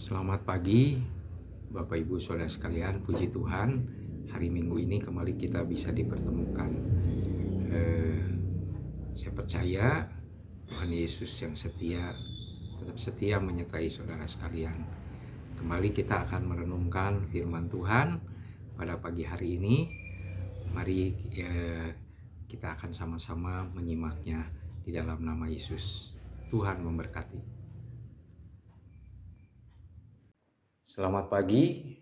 Selamat pagi, Bapak Ibu Saudara sekalian. Puji Tuhan, hari Minggu ini kembali kita bisa dipertemukan. Saya percaya Tuhan Yesus yang setia, tetap setia menyertai saudara sekalian. Kembali kita akan merenungkan firman Tuhan pada pagi hari ini. Mari kita akan sama-sama menyimaknya di dalam nama Yesus. Tuhan memberkati. Selamat pagi,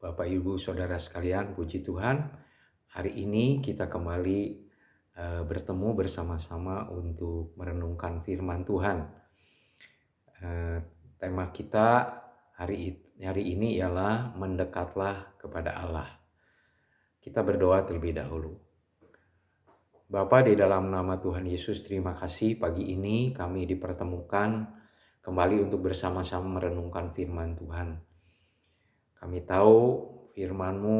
Bapak Ibu Saudara sekalian, puji Tuhan. Hari ini kita kembali bertemu bersama-sama untuk merenungkan firman Tuhan. Tema kita hari ini ialah mendekatlah kepada Allah. Kita berdoa terlebih dahulu. Bapa, di dalam nama Tuhan Yesus, terima kasih pagi ini kami dipertemukan kembali untuk bersama-sama merenungkan firman Tuhan. Kami tahu firman-Mu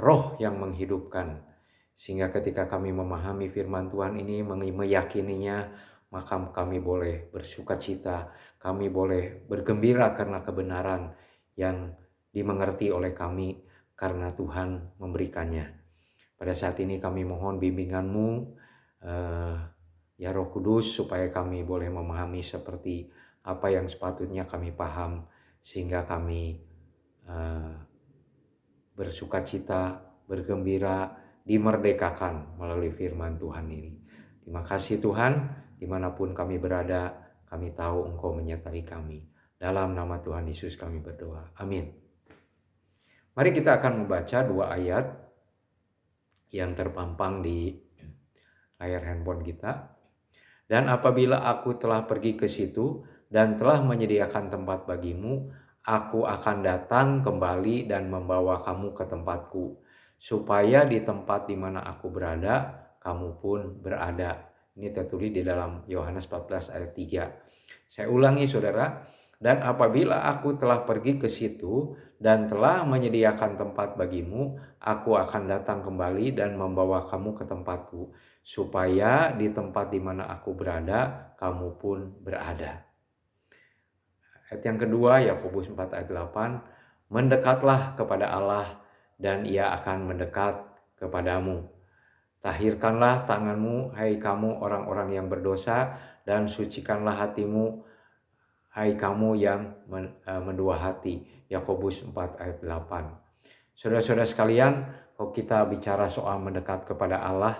roh yang menghidupkan, sehingga ketika kami memahami firman Tuhan ini, meyakininya, maka kami boleh bersukacita, kami boleh bergembira karena kebenaran yang dimengerti oleh kami karena Tuhan memberikannya. Pada saat ini kami mohon bimbingan-Mu, ya Roh Kudus, supaya kami boleh memahami seperti apa yang sepatutnya kami paham, sehingga kami bersukacita, bergembira, dimerdekakan melalui firman Tuhan ini. Terima kasih Tuhan, dimanapun kami berada, kami tahu Engkau menyertai kami. Dalam nama Tuhan Yesus kami berdoa. Amin. Mari kita akan membaca 2 ayat yang terpampang di layar handphone kita. Dan apabila aku telah pergi ke situ dan telah menyediakan tempat bagimu, aku akan datang kembali dan membawa kamu ke tempatku, supaya di tempat di mana aku berada, kamu pun berada. Ini tertulis di dalam Yohanes 14 ayat 3. Saya ulangi saudara. Dan apabila aku telah pergi ke situ dan telah menyediakan tempat bagimu, aku akan datang kembali dan membawa kamu ke tempatku, supaya di tempat di mana aku berada, kamu pun berada. Ayat yang kedua, Yakobus 4 ayat 8, mendekatlah kepada Allah dan Ia akan mendekat kepadamu. Tahirkanlah tanganmu, hai kamu orang-orang yang berdosa, dan sucikanlah hatimu, hai kamu yang mendua hati. Yakobus 4 ayat 8. Saudara-saudara sekalian, kalau kita bicara soal mendekat kepada Allah,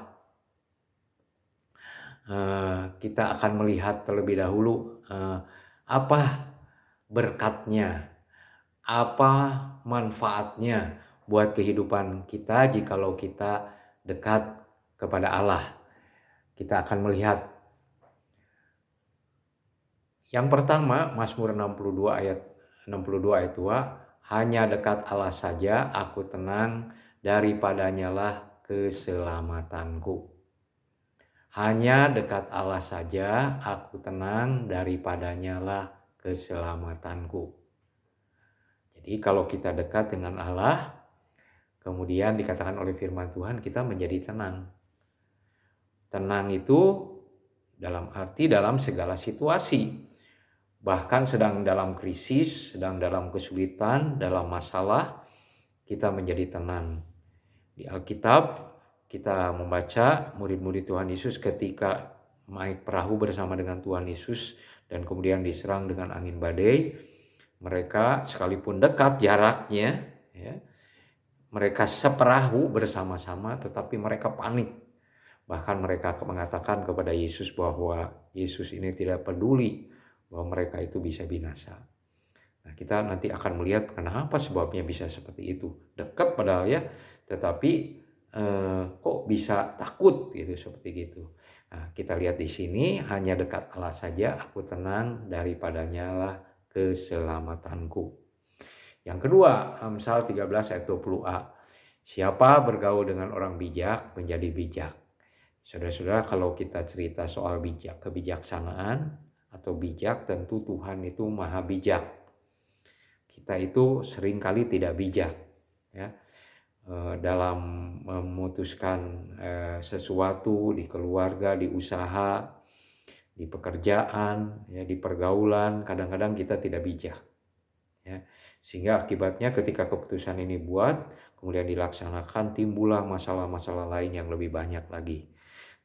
kita akan melihat terlebih dahulu apa berkatnya, apa manfaatnya buat kehidupan kita jikalau kita dekat kepada Allah. Kita akan melihat yang pertama, Mazmur 62 ayat 2, hanya dekat Allah saja aku tenang, daripadanya lah keselamatanku. Hanya dekat Allah saja aku tenang, daripadanya lah keselamatanku. Jadi kalau kita dekat dengan Allah, kemudian dikatakan oleh firman Tuhan, kita menjadi tenang. Tenang itu dalam arti dalam segala situasi. Bahkan sedang dalam krisis, sedang dalam kesulitan, dalam masalah, kita menjadi tenang. Di Alkitab kita membaca murid-murid Tuhan Yesus ketika naik perahu bersama dengan Tuhan Yesus dan kemudian diserang dengan angin badai. Mereka sekalipun dekat jaraknya, ya, mereka seperahu bersama-sama, tetapi mereka panik. Bahkan mereka mengatakan kepada Yesus bahwa Yesus ini tidak peduli bahwa mereka itu bisa binasa. Nah, kita nanti akan melihat kenapa sebabnya bisa seperti itu. Dekat padahal ya, tetapi kok bisa takut gitu, seperti gitu. Nah, kita lihat di sini, hanya dekat Allah saja aku tenang, daripadanya lah keselamatanku. Yang kedua, Amsal 13 ayat 20a. Siapa bergaul dengan orang bijak menjadi bijak. Saudara-saudara, kalau kita cerita soal kebijaksanaan atau bijak, tentu Tuhan itu maha bijak. Kita itu seringkali tidak bijak, ya, dalam memutuskan sesuatu di keluarga, di usaha, di pekerjaan, ya, di pergaulan. Kadang-kadang kita tidak bijak. ya. Sehingga akibatnya ketika keputusan ini buat, kemudian dilaksanakan, timbullah masalah-masalah lain yang lebih banyak lagi.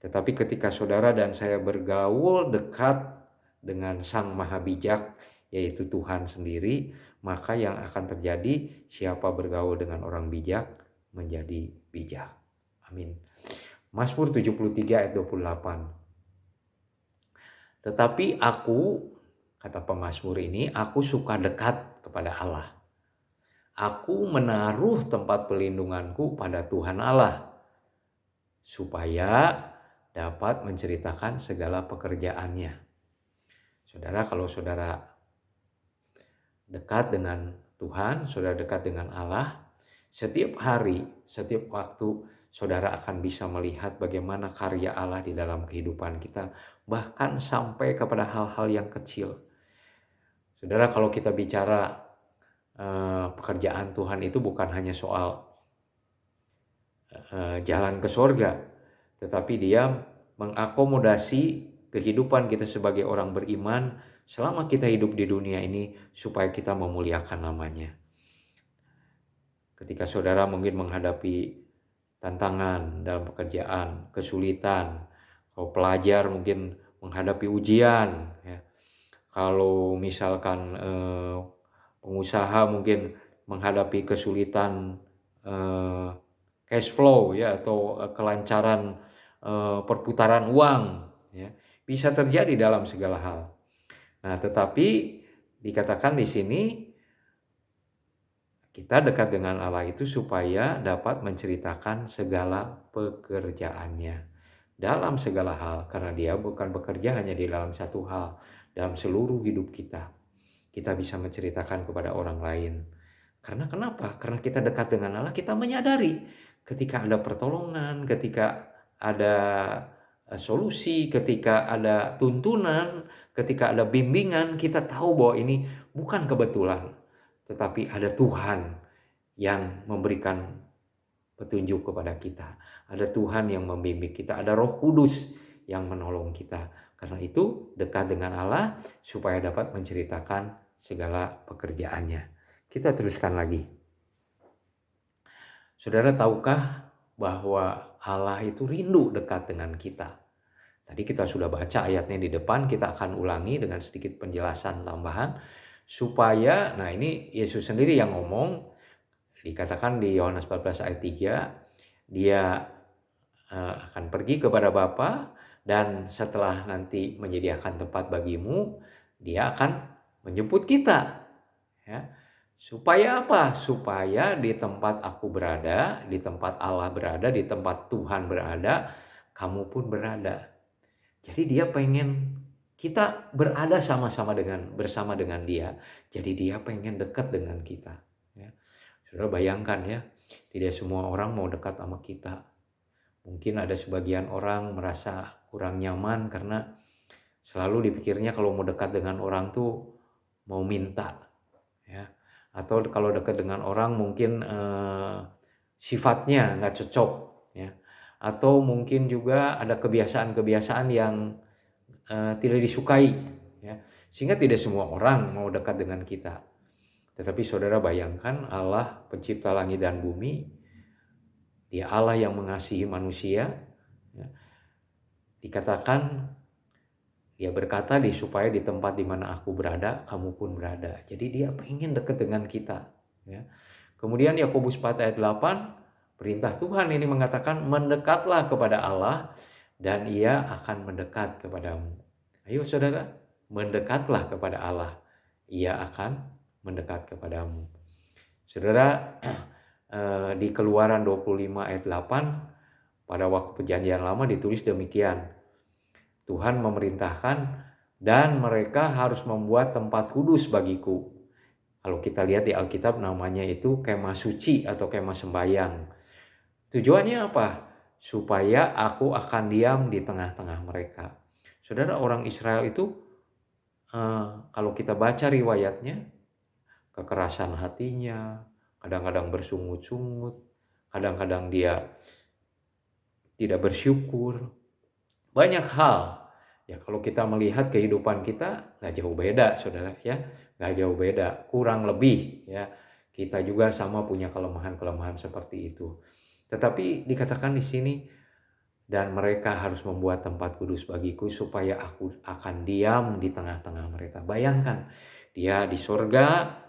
Tetapi ketika saudara dan saya bergaul dekat dengan Sang Maha Bijak, yaitu Tuhan sendiri, maka yang akan terjadi, siapa bergaul dengan orang bijak menjadi bijak. Amin. Mazmur 73 ayat 28. Tetapi aku, kata pemazmur ini, aku suka dekat kepada Allah. Aku menaruh tempat pelindunganku pada Tuhan Allah, supaya dapat menceritakan segala pekerjaannya. Saudara, kalau saudara dekat dengan Tuhan, saudara dekat dengan Allah, setiap hari, setiap waktu, saudara akan bisa melihat bagaimana karya Allah di dalam kehidupan kita, bahkan sampai kepada hal-hal yang kecil. Saudara, kalau kita bicara pekerjaan Tuhan itu bukan hanya soal jalan ke surga, tetapi dia mengakomodasi kehidupan kita sebagai orang beriman selama kita hidup di dunia ini supaya kita memuliakan namanya. Ketika saudara mungkin menghadapi tantangan dalam pekerjaan, kesulitan, kalau pelajar mungkin menghadapi ujian, ya. Kalau misalkan pengusaha mungkin menghadapi kesulitan cash flow, ya, atau kelancaran perputaran uang, ya, bisa terjadi dalam segala hal. Nah, tetapi dikatakan di sini kita dekat dengan Allah itu supaya dapat menceritakan segala pekerjaannya dalam segala hal, karena dia bukan bekerja hanya di dalam satu hal, dalam seluruh hidup kita. Kita bisa menceritakan kepada orang lain. Karena kenapa? Karena kita dekat dengan Allah, kita menyadari ketika ada pertolongan, ketika ada solusi, ketika ada tuntunan, ketika ada bimbingan, kita tahu bahwa ini bukan kebetulan, tetapi ada Tuhan yang memberikan petunjuk kepada kita. Ada Tuhan yang membimbing kita, ada Roh Kudus yang menolong kita. Karena itu dekat dengan Allah supaya dapat menceritakan segala pekerjaannya. Kita teruskan lagi. Saudara, tahukah bahwa Allah itu rindu dekat dengan kita? Tadi kita sudah baca ayatnya di depan, kita akan ulangi dengan sedikit penjelasan tambahan. Supaya, nah ini Yesus sendiri yang ngomong, dikatakan di Yohanes 14 ayat 3, dia akan pergi kepada Bapa, dan setelah nanti menyediakan tempat bagimu, dia akan menjemput kita, ya. Supaya apa? Supaya di tempat aku berada, di tempat Allah berada, di tempat Tuhan berada, kamu pun berada. Jadi dia pengen kita berada bersama dengan dia. Jadi dia pengen dekat dengan kita, ya. Saudara bayangkan, ya, tidak semua orang mau dekat sama kita. Mungkin ada sebagian orang merasa kurang nyaman karena selalu dipikirnya kalau mau dekat dengan orang tuh mau minta, ya. Atau kalau dekat dengan orang mungkin sifatnya nggak cocok, ya. Atau mungkin juga ada kebiasaan-kebiasaan yang tidak disukai, ya. Sehingga tidak semua orang mau dekat dengan kita. Tetapi saudara bayangkan, Allah pencipta langit dan bumi, dia Allah yang mengasihi manusia, ya. Dikatakan dia berkata supaya di tempat di mana aku berada, kamu pun berada. Jadi dia pengen dekat dengan kita, ya. Kemudian Yakobus 4 ayat 8, perintah Tuhan ini mengatakan, mendekatlah kepada Allah dan ia akan mendekat kepadamu. Ayo saudara, mendekatlah kepada Allah, ia akan mendekat kepadamu. Saudara, di Keluaran 25 ayat 8, pada waktu perjanjian lama ditulis demikian. Tuhan memerintahkan, dan mereka harus membuat tempat kudus bagiku. Kalau kita lihat di Alkitab namanya itu kemah suci atau kemah sembayang. Tujuannya apa? Supaya aku akan diam di tengah-tengah mereka. Saudara, orang Israel itu kalau kita baca riwayatnya, kekerasan hatinya, kadang-kadang bersungut-sungut, kadang-kadang dia tidak bersyukur. Banyak hal, ya, kalau kita melihat kehidupan kita nggak jauh beda, saudara, ya. Gak jauh beda, kurang lebih ya. Kita juga sama punya kelemahan-kelemahan seperti itu. Tetapi dikatakan di sini, dan mereka harus membuat tempat kudus bagiku supaya aku akan diam di tengah-tengah mereka. Bayangkan, dia di sorga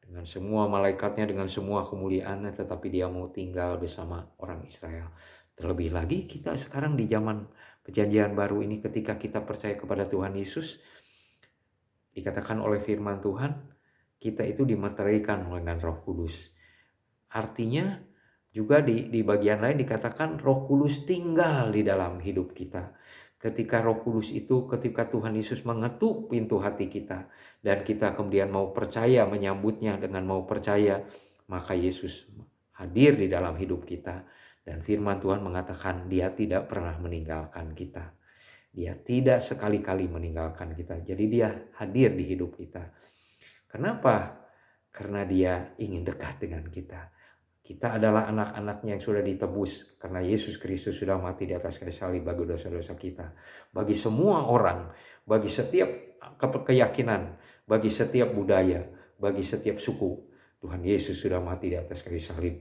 dengan semua malaikatnya, dengan semua kemuliaannya, tetapi dia mau tinggal bersama orang Israel. Terlebih lagi kita sekarang di zaman perjanjian baru ini, ketika kita percaya kepada Tuhan Yesus, dikatakan oleh firman Tuhan, kita itu dimeteraikan dengan Roh Kudus. Artinya juga di bagian lain dikatakan Roh Kudus tinggal di dalam hidup kita. Ketika Roh Kudus itu, ketika Tuhan Yesus mengetuk pintu hati kita dan kita kemudian mau percaya, menyambutnya dengan mau percaya, maka Yesus hadir di dalam hidup kita. Dan firman Tuhan mengatakan dia tidak pernah meninggalkan kita. Dia tidak sekali-kali meninggalkan kita. Jadi dia hadir di hidup kita. Kenapa? Karena dia ingin dekat dengan kita. Kita adalah anak-anaknya yang sudah ditebus karena Yesus Kristus sudah mati di atas kayu salib bagi dosa-dosa kita. Bagi semua orang, bagi setiap keyakinan, bagi setiap budaya, bagi setiap suku, Tuhan Yesus sudah mati di atas kayu salib,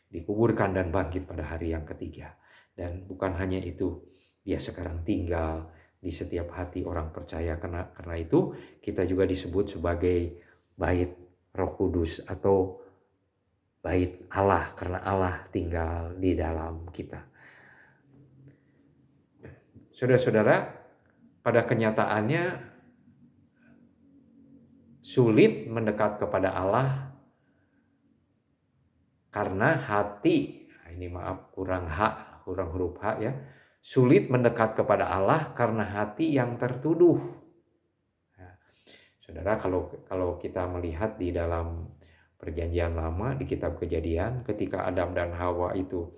dikuburkan dan bangkit pada hari yang ketiga. Dan bukan hanya itu, dia sekarang tinggal di setiap hati orang percaya. Karena itu kita juga disebut sebagai bait Roh Kudus atau bait Allah, karena Allah tinggal di dalam kita. Saudara-saudara, pada kenyataannya sulit mendekat kepada Allah karena hati, ini maaf kurang huruf H ya. Sulit mendekat kepada Allah karena hati yang tertuduh. Nah, saudara, kalau kita melihat di dalam Perjanjian Lama di kitab Kejadian, ketika Adam dan Hawa itu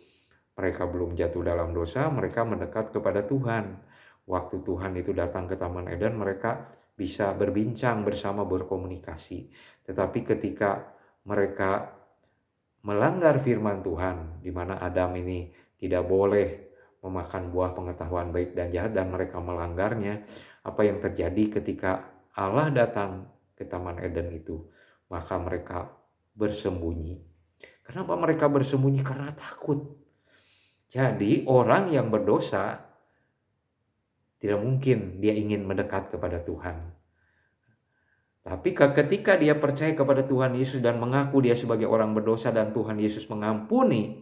mereka belum jatuh dalam dosa, mereka mendekat kepada Tuhan. Waktu Tuhan itu datang ke Taman Eden, mereka bisa berbincang bersama, berkomunikasi. Tetapi ketika mereka melanggar firman Tuhan, di mana Adam ini tidak boleh memakan buah pengetahuan baik dan jahat, dan mereka melanggarnya, apa yang terjadi ketika Allah datang ke Taman Eden itu? Maka mereka bersembunyi. Kenapa mereka bersembunyi? Karena takut. Jadi orang yang berdosa tidak mungkin dia ingin mendekat kepada Tuhan. Tapi ketika dia percaya kepada Tuhan Yesus dan mengaku dia sebagai orang berdosa dan Tuhan Yesus mengampuni,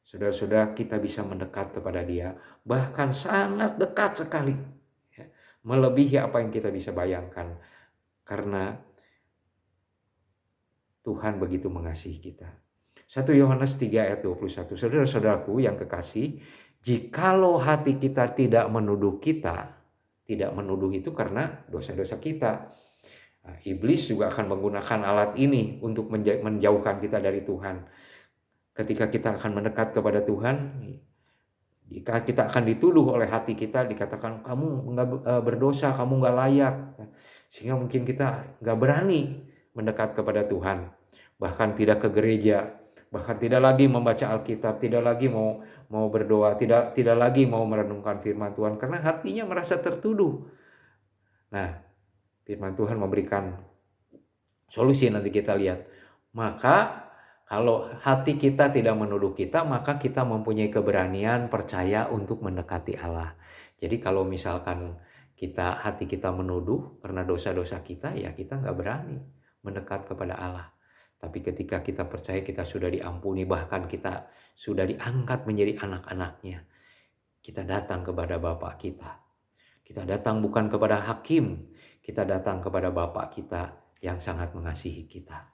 saudara-saudara, kita bisa mendekat kepada dia. Bahkan sangat dekat sekali. Melebihi apa yang kita bisa bayangkan. Karena Tuhan begitu mengasihi kita. 1 Yohanes 3 ayat 21. Saudara-saudaraku yang kekasih, jikalau hati kita tidak menuduh kita, tidak menuduh itu karena dosa-dosa kita. Nah, iblis juga akan menggunakan alat ini untuk menjauhkan kita dari Tuhan. Ketika kita akan mendekat kepada Tuhan, jika kita akan dituduh oleh hati kita, dikatakan kamu nggak berdosa, kamu nggak layak, sehingga mungkin kita nggak berani mendekat kepada Tuhan, bahkan tidak ke gereja, bahkan tidak lagi membaca Alkitab, tidak lagi mau berdoa, tidak lagi mau merenungkan firman Tuhan karena hatinya merasa tertuduh. Nah, firman Tuhan memberikan solusi, nanti kita lihat. Maka kalau hati kita tidak menuduh kita, maka kita mempunyai keberanian percaya untuk mendekati Allah. Jadi kalau misalkan hati kita menuduh karena dosa-dosa kita, ya kita nggak berani mendekat kepada Allah. Tapi ketika kita percaya kita sudah diampuni, bahkan kita sudah diangkat menjadi anak-anaknya, kita datang kepada Bapa kita. Kita datang bukan kepada hakim, kita datang kepada Bapa kita yang sangat mengasihi kita.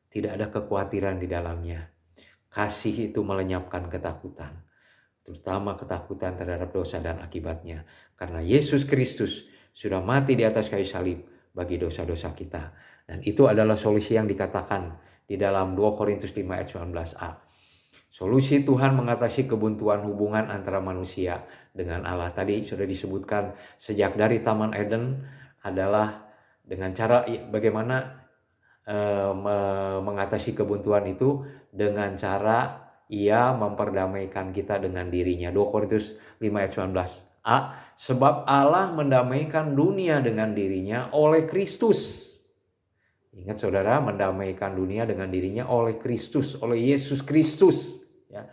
Tidak ada kekhawatiran di dalamnya. Kasih itu melenyapkan ketakutan, terutama ketakutan terhadap dosa dan akibatnya. Karena Yesus Kristus sudah mati di atas kayu salib bagi dosa-dosa kita. Dan itu adalah solusi yang dikatakan di dalam 2 Korintus 5 ayat 19a. Solusi Tuhan mengatasi kebuntuan hubungan antara manusia dengan Allah. Tadi sudah disebutkan sejak dari Taman Eden adalah dengan cara bagaimana mengatasi kebuntuan itu dengan cara ia memperdamaikan kita dengan dirinya. 2 Korintus 5 ayat 19a. Sebab Allah mendamaikan dunia dengan dirinya oleh Kristus. Ingat saudara, mendamaikan dunia dengan dirinya oleh Kristus, oleh Yesus Kristus. Ya.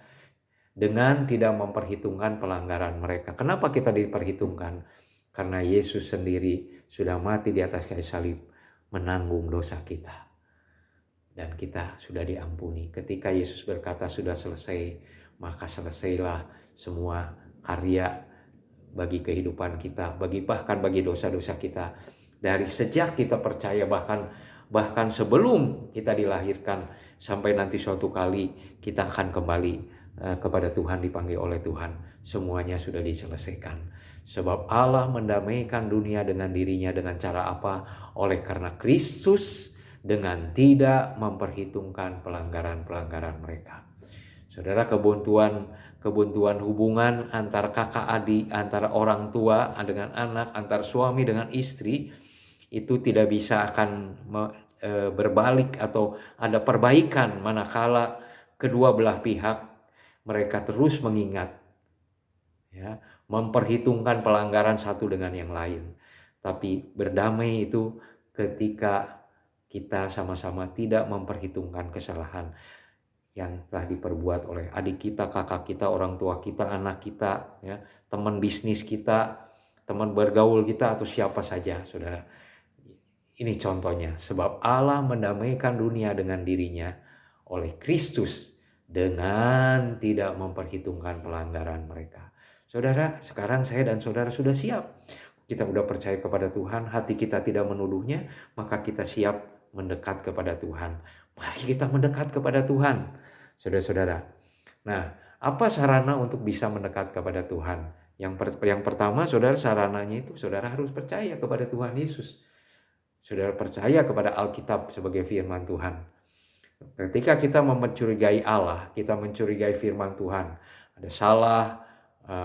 Dengan tidak memperhitungkan pelanggaran mereka. Kenapa kita diperhitungkan? Karena Yesus sendiri sudah mati di atas kayu salib, menanggung dosa kita. Dan kita sudah diampuni. Ketika Yesus berkata sudah selesai, maka selesailah semua karya bagi kehidupan kita, bahkan bagi dosa-dosa kita. Dari sejak kita percaya, bahkan sebelum kita dilahirkan, sampai nanti suatu kali kita akan kembali kepada Tuhan, dipanggil oleh Tuhan. Semuanya sudah diselesaikan. Sebab Allah mendamaikan dunia dengan dirinya dengan cara apa? Oleh karena Kristus, dengan tidak memperhitungkan pelanggaran-pelanggaran mereka. Saudara, kebuntuan hubungan antar kakak adik, antara orang tua dengan anak, antar suami dengan istri, itu tidak bisa akan berbalik atau ada perbaikan manakala kedua belah pihak mereka terus mengingat, ya, memperhitungkan pelanggaran satu dengan yang lain. Tapi berdamai itu ketika kita sama-sama tidak memperhitungkan kesalahan yang telah diperbuat oleh adik kita, kakak kita, orang tua kita, anak kita, ya, teman bisnis kita, teman bergaul kita, atau siapa saja, saudara. Ini contohnya, sebab Allah mendamaikan dunia dengan dirinya oleh Kristus, dengan tidak memperhitungkan pelanggaran mereka. Saudara, sekarang saya dan saudara sudah siap. Kita sudah percaya kepada Tuhan, hati kita tidak menuduhnya, maka kita siap mendekat kepada Tuhan. Mari kita mendekat kepada Tuhan, saudara-saudara. Nah, apa sarana untuk bisa mendekat kepada Tuhan? Yang pertama, saudara, sarananya itu saudara harus percaya kepada Tuhan Yesus. Saudara percaya kepada Alkitab sebagai firman Tuhan. Ketika kita mencurigai Allah, kita mencurigai firman Tuhan, ada salah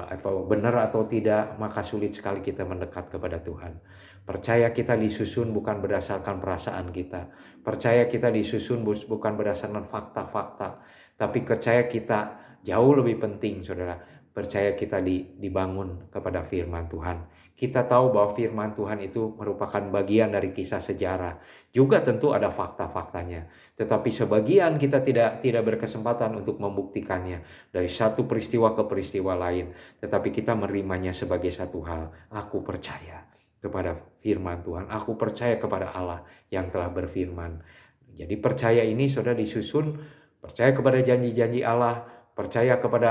atau benar atau tidak, maka sulit sekali kita mendekat kepada Tuhan. Percaya kita disusun bukan berdasarkan perasaan kita. Percaya kita disusun bukan berdasarkan fakta-fakta. Tapi percaya kita jauh lebih penting, saudara. Percaya kita dibangun kepada firman Tuhan. Kita tahu bahwa firman Tuhan itu merupakan bagian dari kisah sejarah. Juga tentu ada fakta-faktanya. Tetapi sebagian kita tidak berkesempatan untuk membuktikannya dari satu peristiwa ke peristiwa lain. Tetapi kita menerimanya sebagai satu hal. Aku percaya kepada firman Tuhan. Aku percaya kepada Allah yang telah berfirman. Jadi percaya ini sudah disusun, percaya kepada janji-janji Allah, percaya kepada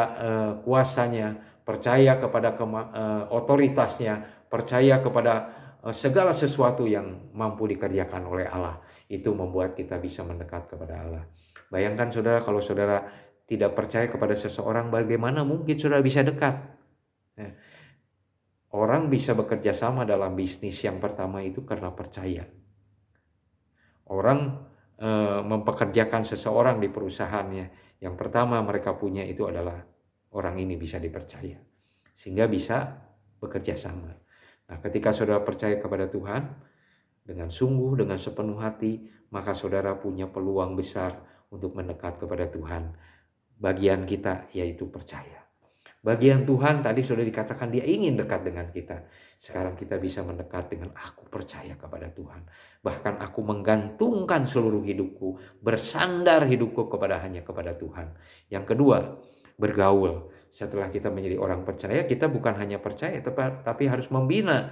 kuasanya, percaya kepada otoritasnya, percaya kepada segala sesuatu yang mampu dikerjakan oleh Allah. Itu membuat kita bisa mendekat kepada Allah. Bayangkan saudara, kalau saudara tidak percaya kepada seseorang, bagaimana mungkin saudara bisa dekat? Orang bisa bekerja sama dalam bisnis yang pertama itu karena percaya. Orang mempekerjakan seseorang di perusahaannya, yang pertama mereka punya itu adalah orang ini bisa dipercaya, sehingga bisa bekerja sama. Nah, ketika saudara percaya kepada Tuhan dengan sungguh, dengan sepenuh hati, maka saudara punya peluang besar untuk mendekat kepada Tuhan. Bagian kita yaitu percaya. Bagian Tuhan tadi sudah dikatakan dia ingin dekat dengan kita. Sekarang kita bisa mendekat dengan aku percaya kepada Tuhan. Bahkan aku menggantungkan seluruh hidupku, bersandar hidupku hanya kepada Tuhan. Yang kedua, bergaul. Setelah kita menjadi orang percaya, kita bukan hanya percaya, tapi harus membina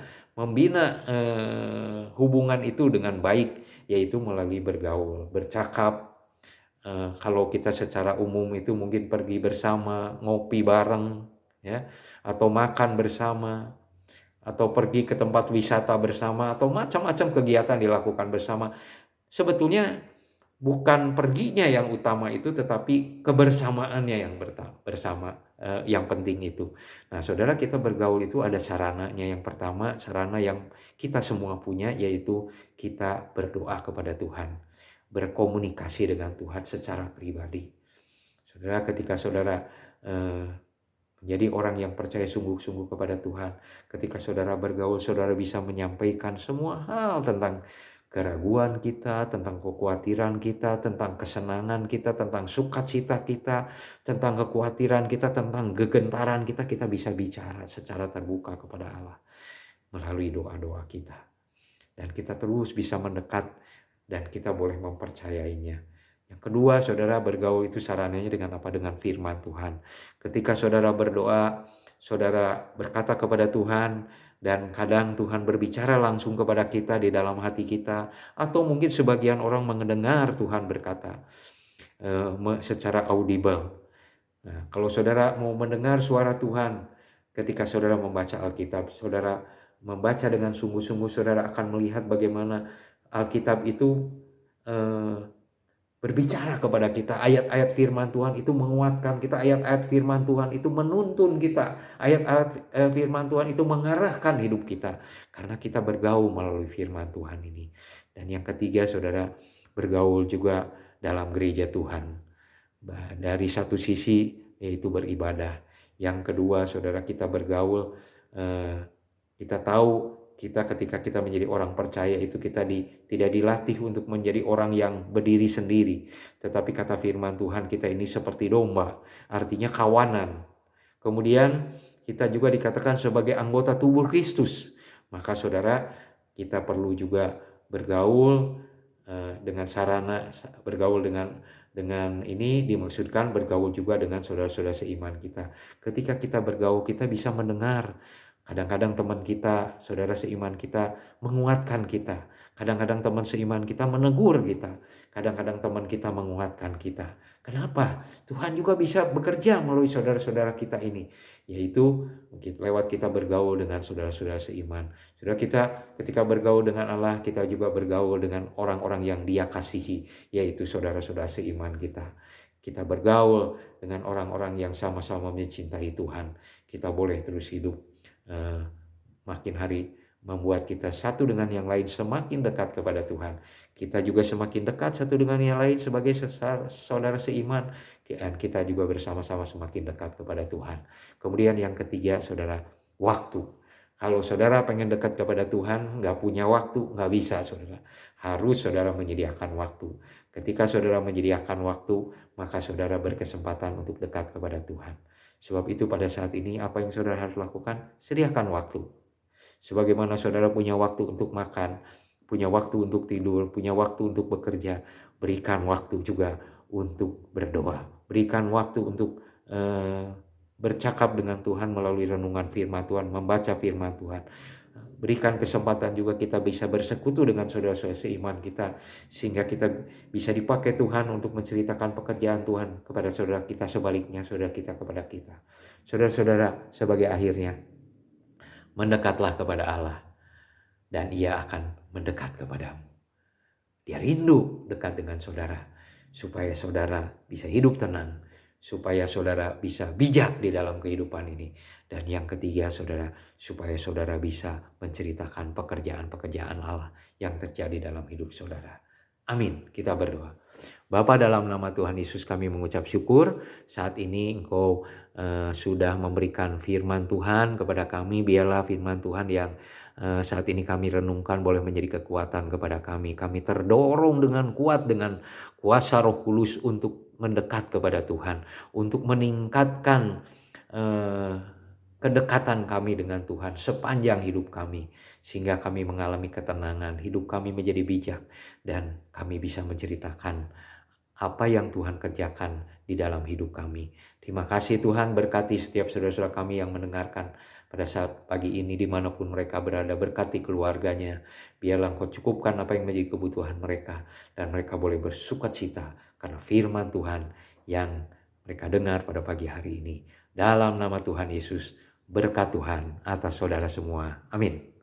hubungan itu dengan baik, yaitu melalui bergaul, bercakap. Kalau kita secara umum itu mungkin pergi bersama, ngopi bareng, ya, atau makan bersama, atau pergi ke tempat wisata bersama, atau macam-macam kegiatan dilakukan bersama. Sebetulnya bukan perginya yang utama itu, tetapi kebersamaannya yang bersama yang penting itu. Nah, saudara, kita bergaul itu ada sarananya. Yang pertama, sarana yang kita semua punya, yaitu kita berdoa kepada Tuhan, berkomunikasi dengan Tuhan secara pribadi. Saudara, ketika saudara menjadi orang yang percaya sungguh-sungguh kepada Tuhan, ketika saudara bergaul, saudara bisa menyampaikan semua hal tentang keraguan kita, tentang kekhawatiran kita, tentang kesenangan kita, tentang sukacita kita, tentang kekhawatiran kita, tentang kegentaran kita. Kita bisa bicara secara terbuka kepada Allah melalui doa-doa kita. Dan kita terus bisa mendekat dan kita boleh mempercayainya. Yang kedua, saudara bergaul itu sarananya dengan apa? Dengan firman Tuhan. Ketika saudara berdoa, saudara berkata kepada Tuhan, dan kadang Tuhan berbicara langsung kepada kita di dalam hati kita, atau mungkin sebagian orang mendengar Tuhan berkata secara audible. Nah, kalau saudara mau mendengar suara Tuhan ketika saudara membaca Alkitab, saudara membaca dengan sungguh-sungguh, saudara akan melihat bagaimana Alkitab itu berbicara kepada kita. Ayat-ayat firman Tuhan itu menguatkan kita, ayat-ayat firman Tuhan itu menuntun kita, ayat-ayat firman Tuhan itu mengarahkan hidup kita, karena kita bergaul melalui firman Tuhan ini. Dan yang ketiga, saudara bergaul juga dalam gereja Tuhan. Dari satu sisi yaitu beribadah. Yang kedua, saudara, kita bergaul, kita tahu kita ketika kita menjadi orang percaya itu kita tidak dilatih untuk menjadi orang yang berdiri sendiri. Tetapi kata firman Tuhan, kita ini seperti domba, artinya kawanan. Kemudian kita juga dikatakan sebagai anggota tubuh Kristus. Maka saudara, kita perlu juga bergaul dengan sarana, bergaul dengan ini dimaksudkan bergaul juga dengan saudara-saudara seiman kita. Ketika kita bergaul, kita bisa mendengar. Kadang-kadang teman kita, saudara seiman kita menguatkan kita. Kadang-kadang teman seiman kita menegur kita. Kadang-kadang teman kita menguatkan kita. Kenapa? Tuhan juga bisa bekerja melalui saudara-saudara kita ini. Yaitu lewat kita bergaul dengan saudara-saudara seiman. Saudara, kita ketika bergaul dengan Allah, kita juga bergaul dengan orang-orang yang Dia kasihi. Yaitu saudara-saudara seiman kita. Kita bergaul dengan orang-orang yang sama-sama mencintai Tuhan. Kita boleh terus hidup makin hari membuat kita satu dengan yang lain semakin dekat kepada Tuhan. Kita juga semakin dekat satu dengan yang lain sebagai saudara seiman, dan kita juga bersama-sama semakin dekat kepada Tuhan. Kemudian yang ketiga, saudara, waktu. Kalau saudara pengen dekat kepada Tuhan, nggak punya waktu, nggak bisa, saudara. Harus saudara menyediakan waktu. Ketika saudara menyediakan waktu, maka saudara berkesempatan untuk dekat kepada Tuhan. Sebab itu pada saat ini apa yang saudara harus lakukan? Sediakan waktu. Sebagaimana saudara punya waktu untuk makan, punya waktu untuk tidur, punya waktu untuk bekerja, berikan waktu juga untuk berdoa. Berikan waktu untuk bercakap dengan Tuhan melalui renungan firman Tuhan, membaca firman Tuhan. Berikan kesempatan juga kita bisa bersekutu dengan saudara-saudara seiman kita, sehingga kita bisa dipakai Tuhan untuk menceritakan pekerjaan Tuhan kepada saudara kita, sebaliknya saudara kita kepada kita. Saudara-saudara, sebagai akhirnya, mendekatlah kepada Allah dan Ia akan mendekat kepadamu. Dia rindu dekat dengan saudara, supaya saudara bisa hidup tenang, supaya saudara bisa bijak di dalam kehidupan ini. Dan yang ketiga, saudara, supaya saudara bisa menceritakan pekerjaan-pekerjaan Allah yang terjadi dalam hidup saudara. Amin. Kita berdoa. Bapa, dalam nama Tuhan Yesus kami mengucap syukur. Saat ini Engkau sudah memberikan firman Tuhan kepada kami. Biarlah firman Tuhan yang saat ini kami renungkan boleh menjadi kekuatan kepada kami. Kami terdorong dengan kuat dengan kuasa Roh Kudus untuk mendekat kepada Tuhan, untuk meningkatkan kedekatan kami dengan Tuhan sepanjang hidup kami, sehingga kami mengalami ketenangan, hidup kami menjadi bijak, dan kami bisa menceritakan apa yang Tuhan kerjakan di dalam hidup kami. Terima kasih Tuhan, berkati setiap saudara-saudara kami yang mendengarkan pada saat pagi ini dimanapun mereka berada, berkati keluarganya. Biarlah Engkau cukupkan apa yang menjadi kebutuhan mereka, dan mereka boleh bersukacita karena firman Tuhan yang mereka dengar pada pagi hari ini. Dalam nama Tuhan Yesus, berkat Tuhan atas saudara semua. Amin.